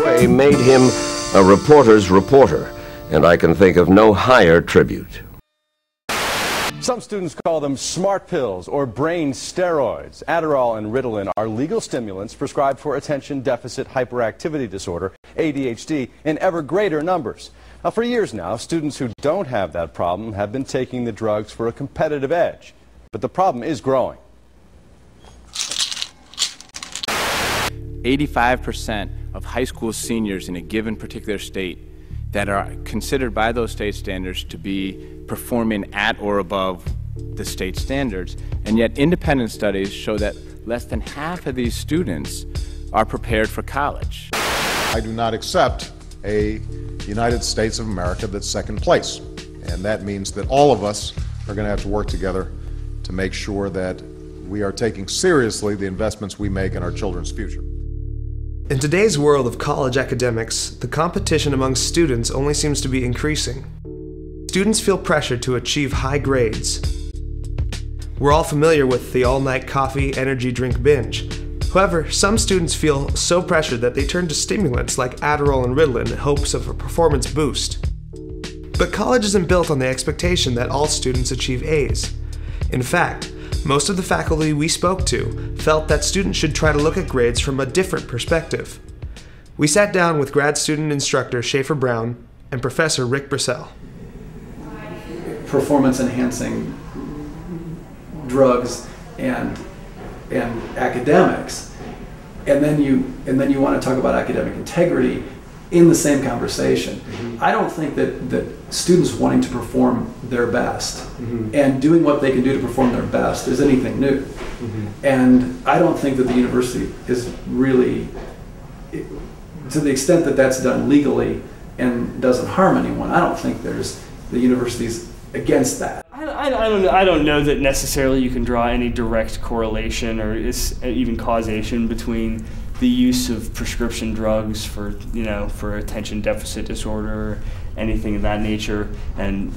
way made him a reporter's reporter, and I can think of no higher tribute. Some students call them smart pills or brain steroids. Adderall and Ritalin are legal stimulants prescribed for attention deficit hyperactivity disorder, ADHD, in ever greater numbers. Now, for years now, students who don't have that problem have been taking the drugs for a competitive edge. But the problem is growing. 85% of high school seniors in a given particular state that are considered by those state standards to be performing at or above the state standards, and yet independent studies show that less than half of these students are prepared for college. I do not accept a United States of America that's second place, and that means that all of us are going to have to work together to make sure that we are taking seriously the investments we make in our children's future. In today's world of college academics, the competition among students only seems to be increasing. Students feel pressure to achieve high grades. We're all familiar with the all-night coffee energy drink binge. However, some students feel so pressured that they turn to stimulants like Adderall and Ritalin in hopes of a performance boost. But college isn't built on the expectation that all students achieve A's. In fact, most of the faculty we spoke to felt that students should try to look at grades from a different perspective. We sat down with grad student instructor Schaefer Brown and Professor Rick Brissell. Performance-enhancing drugs and academics, and then you want to talk about academic integrity in the same conversation. I don't think that students wanting to perform their best and doing what they can do to perform their best is anything new. And I don't think that the university is really, to the extent that that's done legally and doesn't harm anyone, I don't think the university's against that. I don't know that necessarily you can draw any direct correlation or even causation between the use of prescription drugs for attention deficit disorder or anything of that nature, and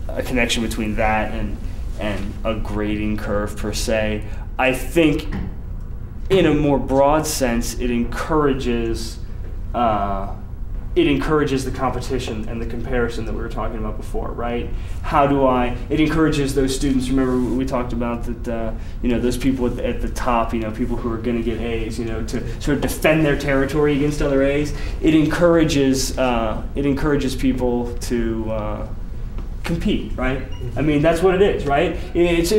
a connection between that and a grading curve per se. I think in a more broad sense it encourages the competition and the comparison that we were talking about before, right? It encourages those students, remember we talked about that, those people at the top, people who are going to get A's, to sort of defend their territory against other A's. It encourages people to compete, right? I mean, that's what it is, right? It's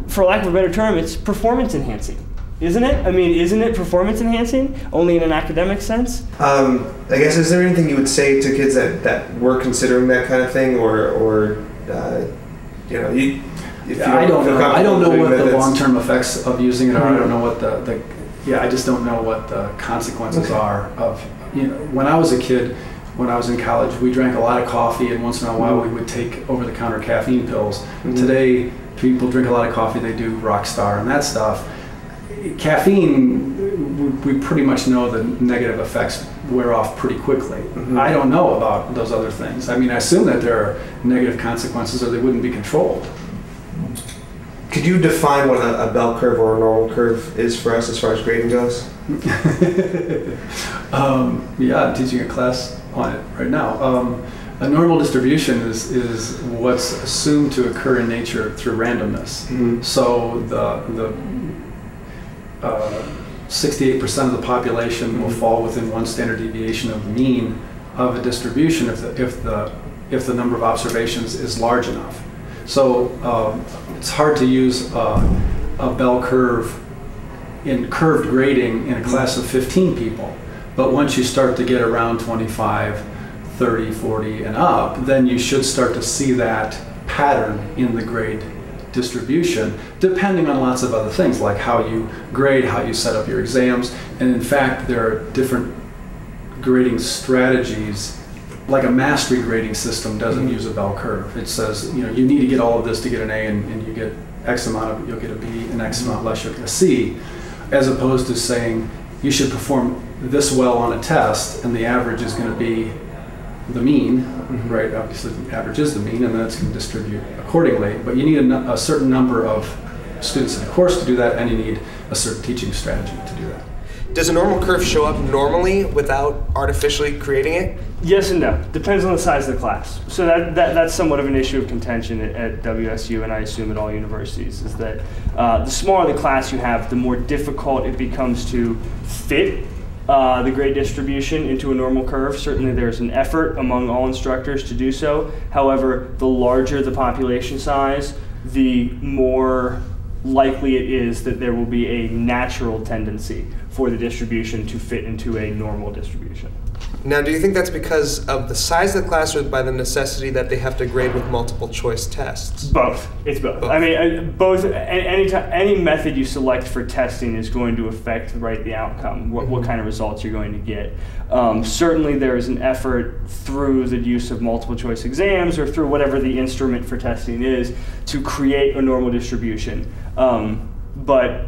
for lack of a better term, it's performance enhancing. Isn't it? I mean, isn't it performance enhancing, only in an academic sense? I guess, is there anything you would say to kids that were considering that kind of thing, or I don't know what the long-term effects of using it are. I don't know what I just don't know what the consequences are of, when I was a kid, when I was in college, we drank a lot of coffee, and once in a while we would take over-the-counter caffeine pills. Today, people drink a lot of coffee, they do Rockstar and that stuff. Caffeine, we pretty much know the negative effects wear off pretty quickly. I don't know about those other things. I mean, I assume that there are negative consequences or they wouldn't be controlled. Could you define what a bell curve or a normal curve is for us as far as grading goes? Yeah, I'm teaching a class on it right now. A normal distribution is what's assumed to occur in nature through randomness. So the 68% of the population will fall within one standard deviation of the mean of a distribution if the number of observations is large enough. So it's hard to use a bell curve in curved grading in a class of 15 people, but once you start to get around 25, 30, 40 and up, then you should start to see that pattern in the grade distribution, depending on lots of other things like how you grade, how you set up your exams, and in fact there are different grading strategies. Like a mastery grading system doesn't use a bell curve. It says, you need to get all of this to get an A, and you get X amount of it, you'll get a B, and X amount less, you'll get a C, as opposed to saying you should perform this well on a test, and the average is going to be the mean, right? Obviously the average is the mean, and then it's going to distribute accordingly, but you need a certain number of students in the course to do that, and you need a certain teaching strategy to do that. Does a normal curve show up normally without artificially creating it? Yes and no. Depends on the size of the class. So that's somewhat of an issue of contention at WSU, and I assume at all universities, is that the smaller the class you have, the more difficult it becomes to fit the grade distribution into a normal curve. Certainly there's an effort among all instructors to do so. However, the larger the population size, the more likely it is that there will be a natural tendency for the distribution to fit into a normal distribution. Now, do you think that's because of the size of the class or by the necessity that they have to grade with multiple choice tests? Both. It's both. I mean, both. Any method you select for testing is going to affect the outcome, what kind of results you're going to get. Certainly there is an effort through the use of multiple choice exams or through whatever the instrument for testing is to create a normal distribution. But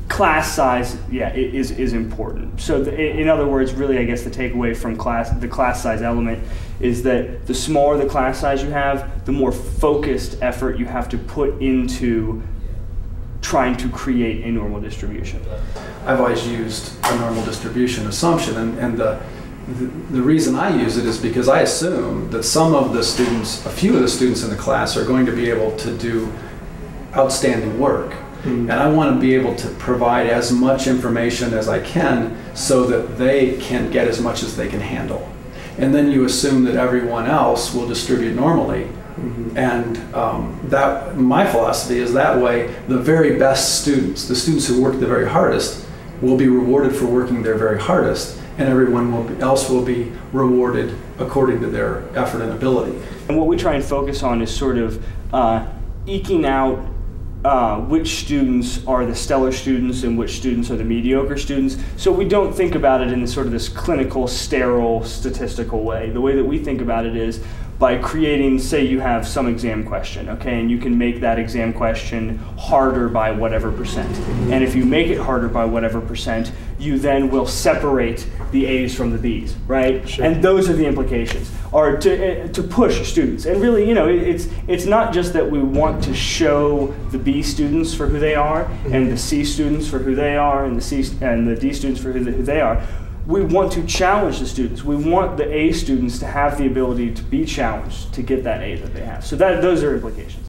class size, is important. So in other words, really, I guess the takeaway from the class size element is that the smaller the class size you have, the more focused effort you have to put into trying to create a normal distribution. I've always used a normal distribution assumption, and the reason I use it is because I assume that a few of the students in the class are going to be able to do outstanding work. And I want to be able to provide as much information as I can so that they can get as much as they can handle. And then you assume that everyone else will distribute normally. And that my philosophy is that way the very best students, the students who work the very hardest, will be rewarded for working their very hardest, and everyone else will be rewarded according to their effort and ability. And what we try and focus on is sort of eking out which students are the stellar students and which students are the mediocre students. So we don't think about it in sort of this clinical, sterile, statistical way. The way that we think about it is by creating, say you have some exam question, okay, and you can make that exam question harder by whatever percent. And if you make it harder by whatever percent, you then will separate the A's from the B's, right? Sure. And those are the implications, are to push students. And really, it's not just that we want to show the B students for who they are, and the C students for who they are, and the D students for who they are. We want to challenge the students. We want the A students to have the ability to be challenged to get that A that they have. So those are implications.